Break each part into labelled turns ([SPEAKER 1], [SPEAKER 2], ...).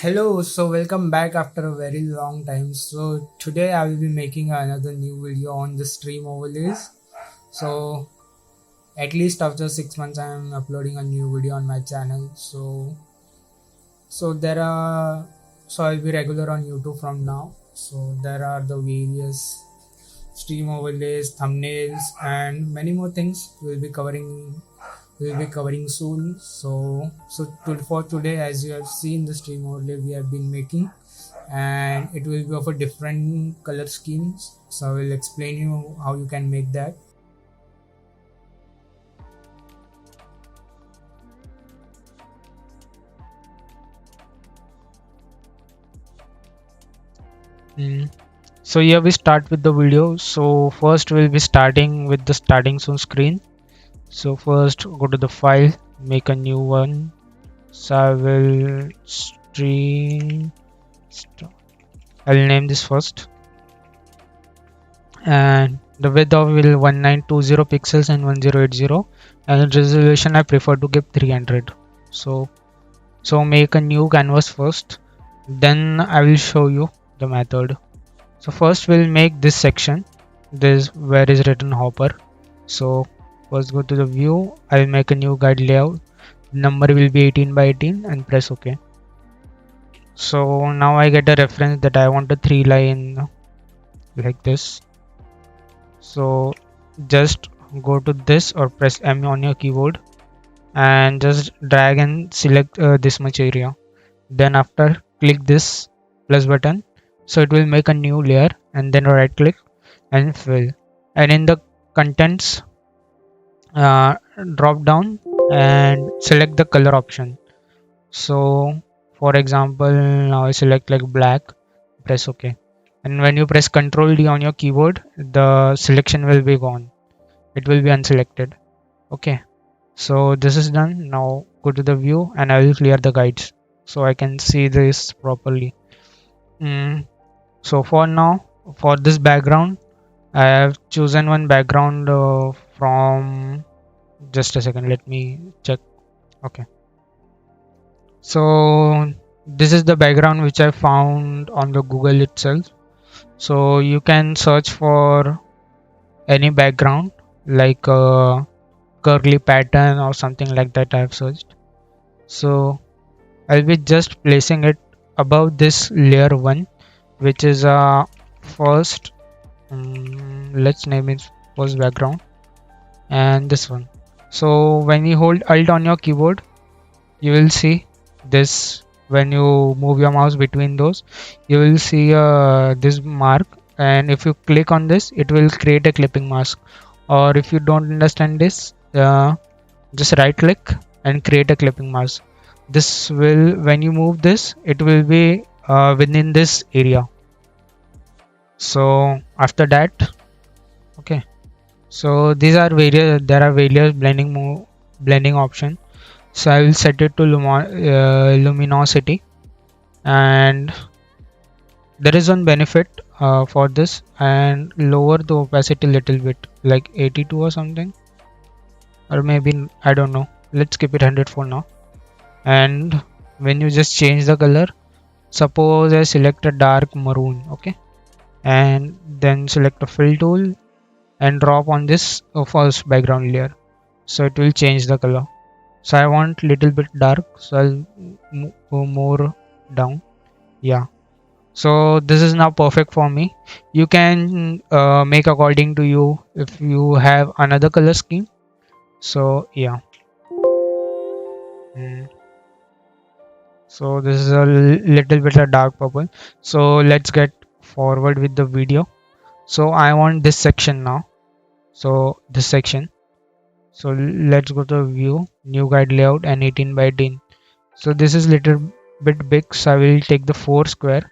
[SPEAKER 1] Hello, so welcome back after a very long time. So today I will be making another new video on the stream overlays. So at least after 6 months I am uploading a new video on my channel. So there are so I'll be regular on YouTube from now. So there are the various stream overlays, thumbnails, and many more things we'll be covering soon. For today, as you have seen the stream overlay we have been making, and it will be of a different color schemes. So I will explain you how you can make that.
[SPEAKER 2] Mm. So here we start with the video. So first we'll be starting with the starting soon screen. So first go to the file, make a new one. So I will stream. I'll name this first, and the width of will 1920 pixels and 1080, and resolution I prefer to give 300. So make a new canvas first, then I will show you the method. So first we'll make this section, this where is written hopper. So first go to the view, I will make a new guide layout. Number will be 18 by 18 and press OK. So now I get a reference that I want a 3 line like this. So just go to this or press M on your keyboard and just drag and select this much area. Then after click this plus button, so it will make a new layer, and then right click and fill, and in the contents uh, drop down and select the color option. So for example, now I select like black, press OK, and when you press Ctrl D on your keyboard, the selection will be gone, it will be unselected. Okay, so this is done. Now go to the view and I will clear the guides so I can see this properly. So for now, for this background, I have chosen one background from, just a second, let me check. Okay, so this is the background which I found on the Google itself. So you can search for any background like a curly pattern or something like that. I have searched. So I'll be just placing it above this layer 1, which is first, let's name it first background, and this one. So when you hold Alt on your keyboard, you will see this. When you move your mouse between those, you will see this mark, and if you click on this, it will create a clipping mask. Or if you don't understand this, just right click and create a clipping mask. This will, when you move this, it will be within this area. So after that, okay, so these are various, there are various blending option. So I will set it to luminosity, and there is one benefit for this, and lower the opacity little bit, like 82 or something, or maybe I don't know, let's keep it 100 for now. And when you just change the color, suppose I select a dark maroon, okay, and then select a fill tool and drop on this first background layer, so it will change the color. So I want little bit dark, so I'll go more down. Yeah, so this is now perfect for me. You can make according to you if you have another color scheme. So yeah. Mm. So this is a little bit of dark purple. So let's get forward with the video. So I want this section now. So this section. So let's go to view, new guide layout, and 18 by 18. So this is little bit big, so I will take the 4 square,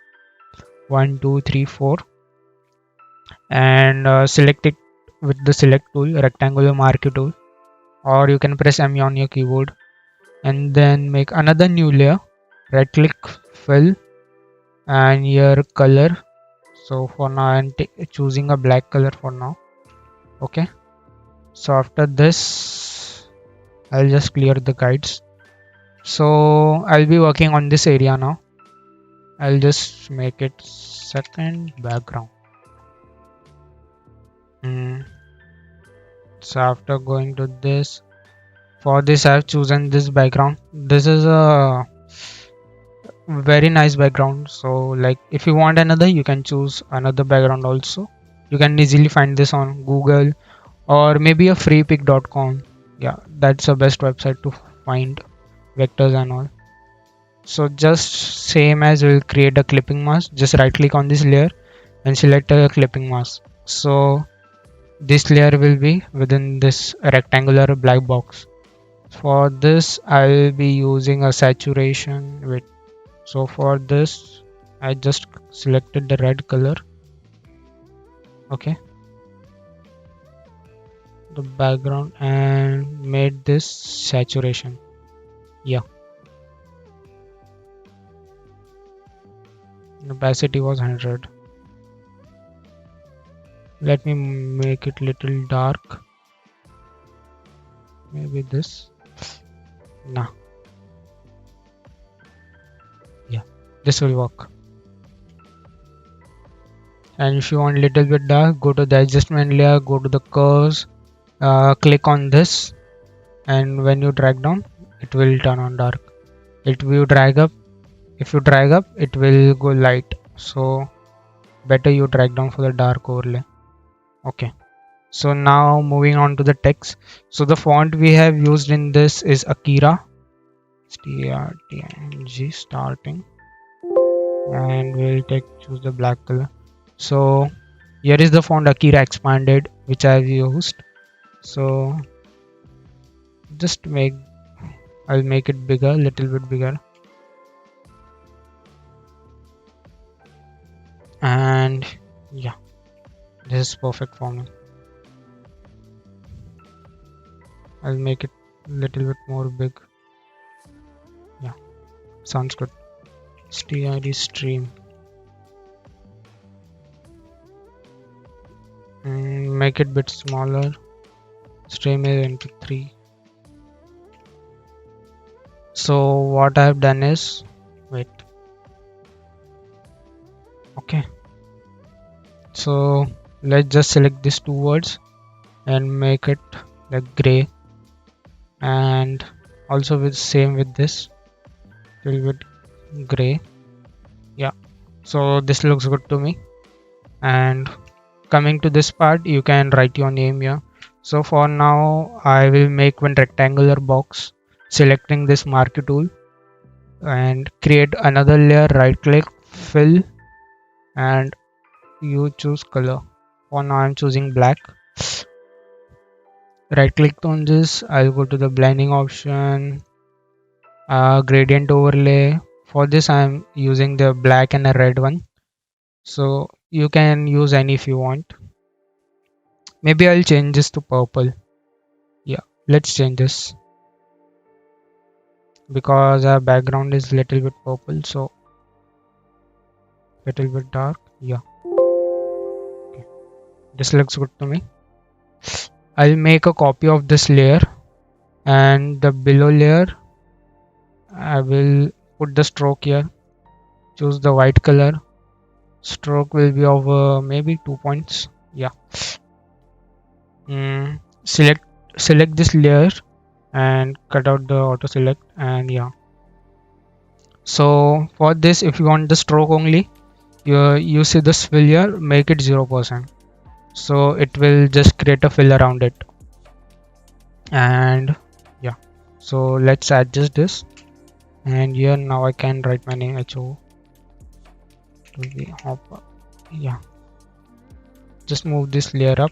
[SPEAKER 2] 1 2 3 4, and select it with the select tool, rectangular marquee tool, or you can press M on your keyboard, and then make another new layer, right click, fill, and here color. So for now I'm choosing a black color for now. Okay, so after this I'll just clear the guides. So I'll be working on this area now. I'll just make it second background. So after going to this, for this I've chosen this background. This is a very nice background. So like if you want another, you can choose another background also. You can easily find this on Google or maybe a freepik.com. Yeah, that's the best website to find vectors and all. So just same as we'll create a clipping mask, just right click on this layer and select a clipping mask. So this layer will be within this rectangular black box. For this I'll be using a saturation with, so for this I just selected the red color. Okay, the background and made this saturation. Yeah, opacity was 100. Let me make it little dark, maybe this. Nah, yeah, this will work. And if you want little bit dark, go to the adjustment layer, go to the curves, click on this, and when you drag down it will turn on dark. If you drag up it will go light, so better you drag down for the dark overlay. Okay, so now moving on to the text. So the font we have used in this is Akira, STRTNG starting, and we'll choose the black color. So here is the font Akira expanded which I've used. So just I'll make it bigger, little bit bigger, and yeah, this is perfect for me. I'll make it little bit more big. Yeah, sounds good. STRD stream. Make it bit smaller. Stream is into 3. So what I've done is, wait. Okay. So let's just select these two words and make it like gray, and also with same with this, little bit gray. Yeah. So this looks good to me. And coming to this part, you can write your name here. So for now I will make one rectangular box, selecting this marquee tool and create another layer, right click, fill, and you choose color. For now I'm choosing black. Right click on this, I'll go to the blending option, gradient overlay. For this I'm using the black and a red one, so you can use any if you want. Maybe I'll change this to purple. Yeah, let's change this because our background is little bit purple, so little bit dark. Yeah, okay. This looks good to me. I'll make a copy of this layer, and the below layer I will put the stroke here. Choose the white color. Stroke will be of maybe 2 points. Yeah. Select this layer and cut out the auto select, and yeah. So for this, if you want the stroke only, you see this fill here, make it 0%, so it will just create a fill around it. And yeah, so let's adjust this, and here now I can write my name HO to the hopper. Yeah, just move this layer up.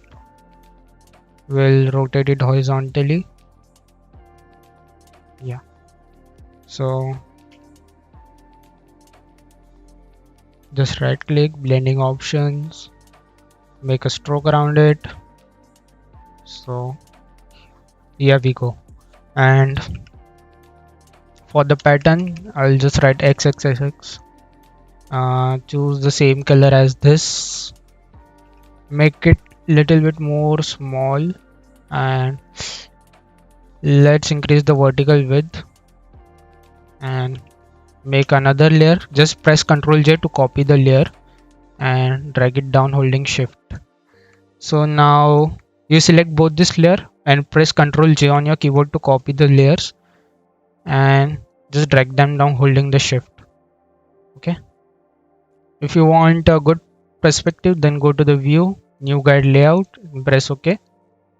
[SPEAKER 2] We'll rotate it horizontally. Yeah, so just right click, blending options, make a stroke around it. So here we go. And for the pattern I'll just write XXX, choose the same color as this, make it little bit more small, and let's increase the vertical width, and make another layer. Just press Ctrl J to copy the layer and drag it down holding shift. So now you select both this layer and press Ctrl J on your keyboard to copy the layers and just drag them down holding the shift. Okay, if you want a good perspective, then go to the view, new guide layout, press OK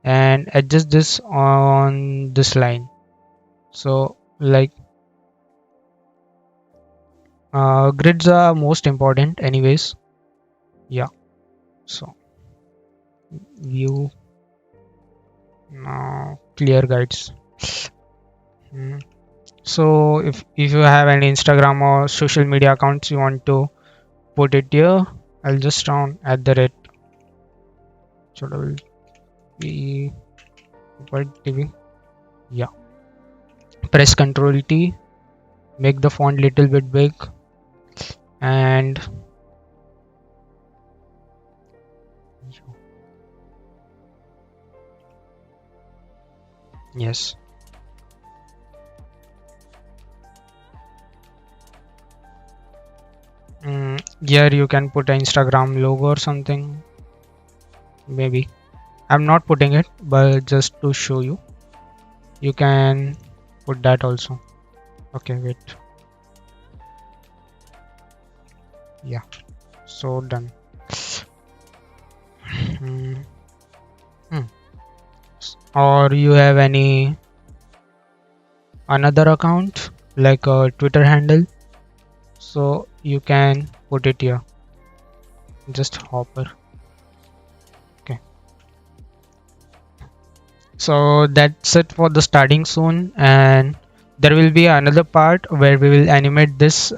[SPEAKER 2] and adjust this on this line. So like grids are most important anyways. Yeah, so view, now clear guides. So if you have any Instagram or social media accounts you want to put it here, I'll just run at the rate be TV. Yeah, press Ctrl T, make the font little bit big and yes. Here you can put an Instagram logo or something. Maybe I'm not putting it, but just to show you, you can put that also. Okay, wait. Yeah, so done. Or you have any another account like a Twitter handle, so you can put it here, just Hopper. Okay, so that's it for the starting soon, and there will be another part where we will animate this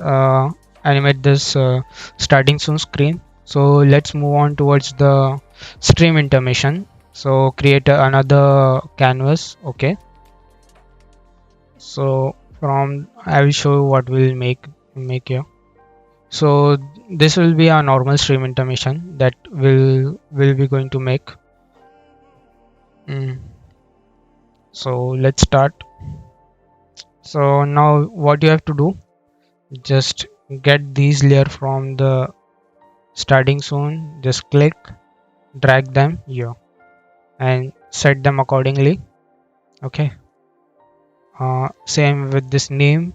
[SPEAKER 2] starting soon screen. So let's move on towards the stream intermission. So create another canvas. Okay, so from I will show you what we'll make here. So this will be a normal stream intermission that will be going to make. So let's start. So now what you have to do, just get these layer from the starting zone, just click, drag them here and set them accordingly. Okay, same with this name,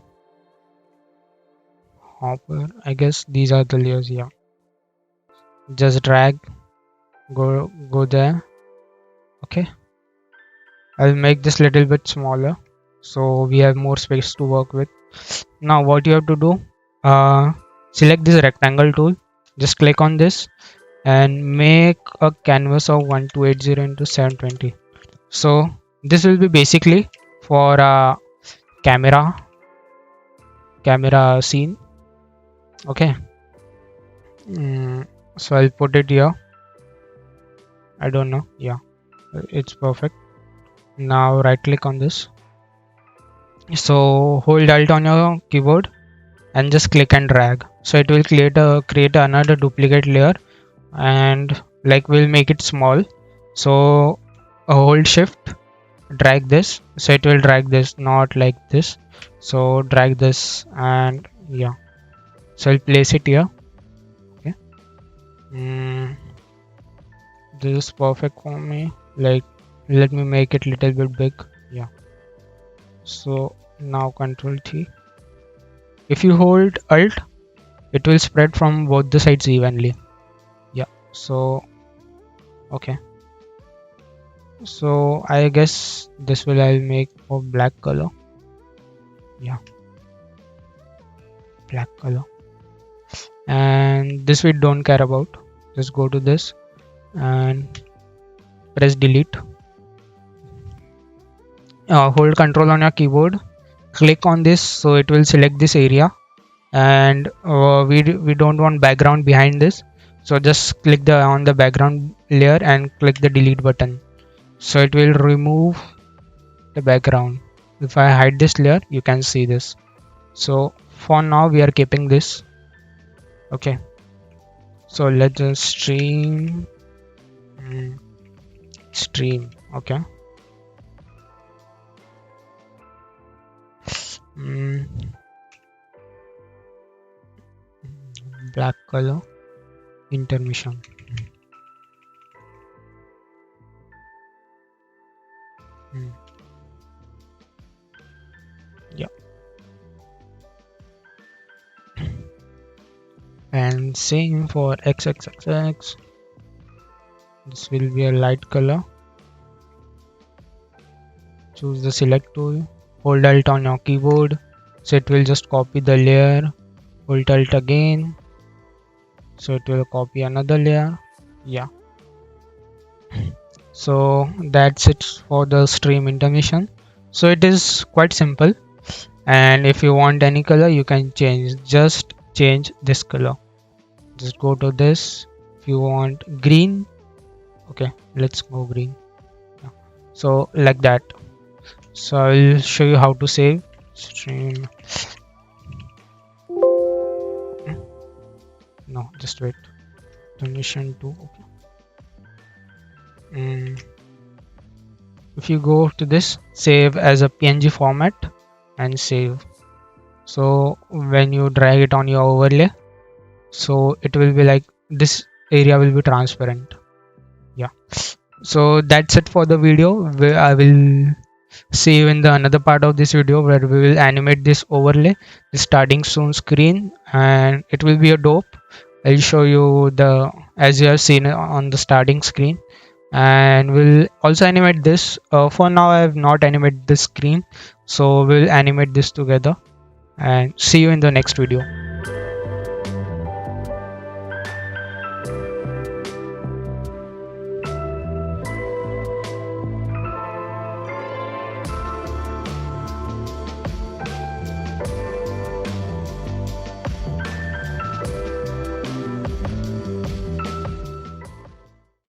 [SPEAKER 2] Hopper. I guess these are the layers. Yeah, just drag, go there. Okay, I'll make this little bit smaller so we have more space to work with. Now what you have to do, select this rectangle tool, just click on this and make a canvas of 1280 into 720. So this will be basically for a camera scene. Okay, so I'll put it here. I don't know. Yeah, it's perfect. Now right click on this, so hold Alt on your keyboard and just click and drag, so it will create another duplicate layer, and like we'll make it small. So hold shift, drag this, so it will drag this, not like this. So drag this and yeah, so I'll place it here. Okay, this is perfect for me. Like let me make it little bit big. Yeah, so now Control T. If you hold Alt, it will spread from both the sides evenly. Yeah, so okay, so I guess this will I'll make of black color. Yeah, black color, and this we don't care about. Just go to this and press delete. Hold Control on your keyboard, click on this, so it will select this area, and we don't want background behind this, so just click on the background layer and click the delete button, so it will remove the background. If I hide this layer, you can see this. So for now we are keeping this. Okay, so let's just stream. Okay, black color intermission. Yeah, and same for XXXX. This will be a light color. Choose the select tool, hold alt on your keyboard, so it will just copy the layer. Hold alt again, so it will copy another layer. Yeah, so that's it for the stream intermission. So it is quite simple, and if you want any color you can just change this color. Just go to this. If you want green, okay, let's go green. Yeah. So like that. So I'll show you how to save stream. No, just wait. Donation to, okay. If you go to this, save as a PNG format and save. So when you drag it on your overlay, so it will be like this area will be transparent. Yeah, so that's it for the video. I will see you in the another part of this video where we will animate this overlay, the starting soon screen, and it will be a dope. I'll show you the as you have seen on the starting screen, and we'll also animate this. For now I have not animated this screen, so we'll animate this together and see you in the next video.